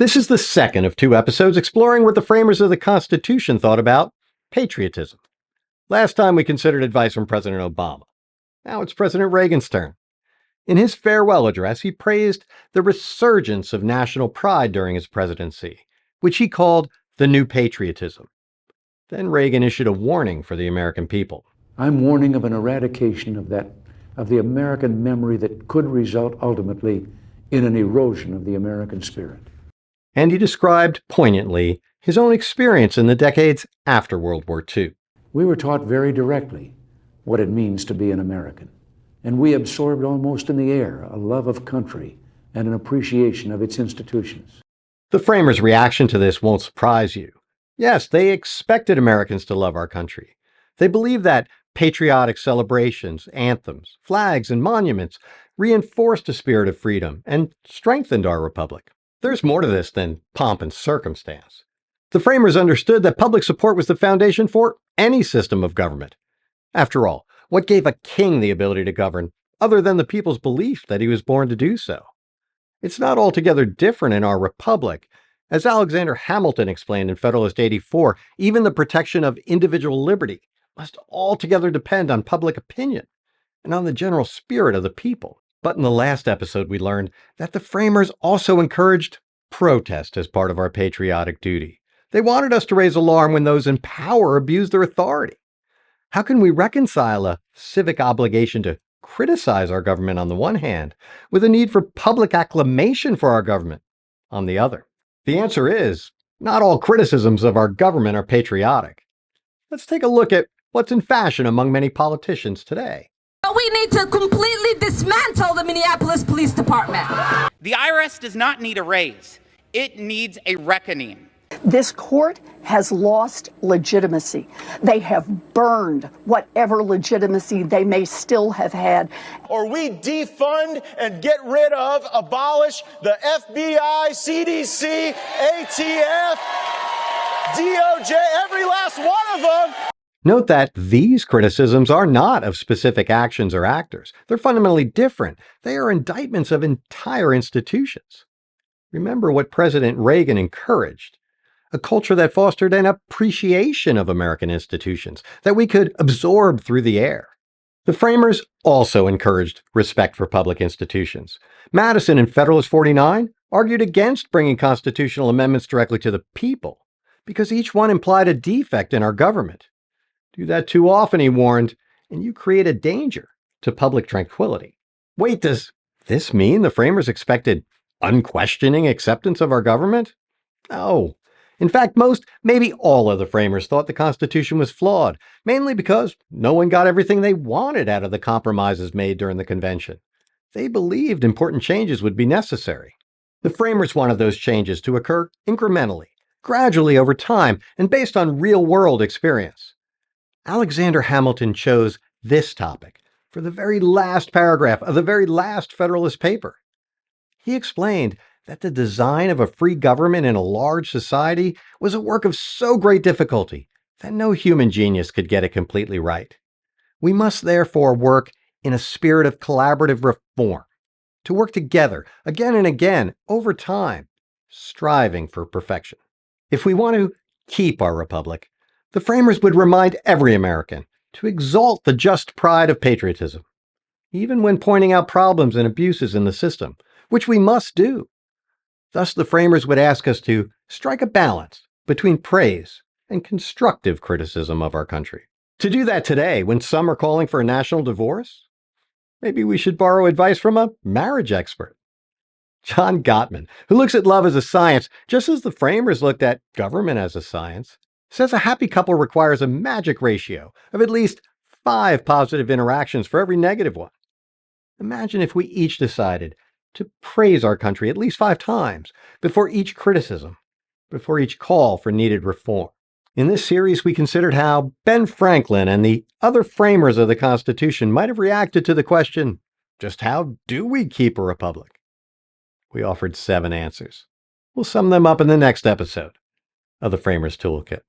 This is the second of two episodes exploring what the framers of the Constitution thought about patriotism. Last time we considered advice from President Obama. Now it's President Reagan's turn. In his farewell address, he praised the resurgence of national pride during his presidency, which he called the new patriotism. Then Reagan issued a warning for the American people. I'm warning of an eradication of the American memory that could result ultimately in an erosion of the American spirit. And he described poignantly his own experience in the decades after World War II. We were taught very directly what it means to be an American, and we absorbed almost in the air a love of country and an appreciation of its institutions. The framers' reaction to this won't surprise you. Yes, they expected Americans to love our country. They believed that patriotic celebrations, anthems, flags, and monuments reinforced a spirit of freedom and strengthened our republic. There's more to this than pomp and circumstance. The framers understood that public support was the foundation for any system of government. After all, what gave a king the ability to govern other than the people's belief that he was born to do so? It's not altogether different in our republic. As Alexander Hamilton explained in Federalist 84, even the protection of individual liberty must altogether depend on public opinion and on the general spirit of the people. But in the last episode, we learned that the framers also encouraged protest as part of our patriotic duty. They wanted us to raise alarm when those in power abused their authority. How can we reconcile a civic obligation to criticize our government on the one hand with a need for public acclamation for our government on the other? The answer is, not all criticisms of our government are patriotic. Let's take a look at what's in fashion among many politicians today. We need to completely dismantle the Minneapolis Police Department. The IRS does not need a raise. It needs a reckoning. This court has lost legitimacy. They have burned whatever legitimacy they may still have had. Or we defund and get rid of, abolish the FBI, CDC, ATF, DOJ, every last one of them. Note that these criticisms are not of specific actions or actors. They're fundamentally different. They are indictments of entire institutions. Remember what President Reagan encouraged: a culture that fostered an appreciation of American institutions that we could absorb through the air. The framers also encouraged respect for public institutions. Madison in Federalist 49 argued against bringing constitutional amendments directly to the people because each one implied a defect in our government. Do that too often, he warned, and you create a danger to public tranquility. Wait, does this mean the framers expected unquestioning acceptance of our government? No. In fact, most, maybe all of the framers thought the Constitution was flawed, mainly because no one got everything they wanted out of the compromises made during the convention. They believed important changes would be necessary. The framers wanted those changes to occur incrementally, gradually over time, and based on real-world experience. Alexander Hamilton chose this topic for the very last paragraph of the very last Federalist paper. He explained that the design of a free government in a large society was a work of so great difficulty that no human genius could get it completely right. We must therefore work in a spirit of collaborative reform, to work together again and again over time, striving for perfection. If we want to keep our republic, the framers would remind every American to exalt the just pride of patriotism, even when pointing out problems and abuses in the system, which we must do. Thus, the framers would ask us to strike a balance between praise and constructive criticism of our country. To do that today, when some are calling for a national divorce, maybe we should borrow advice from a marriage expert. John Gottman, who looks at love as a science, just as the framers looked at government as a science, says a happy couple requires a magic ratio of at least 5 positive interactions for every negative one. Imagine if we each decided to praise our country at least 5 times before each criticism, before each call for needed reform. In this series, we considered how Ben Franklin and the other framers of the Constitution might have reacted to the question, just how do we keep a republic? We offered 7 answers. We'll sum them up in the next episode of the Framers Toolkit.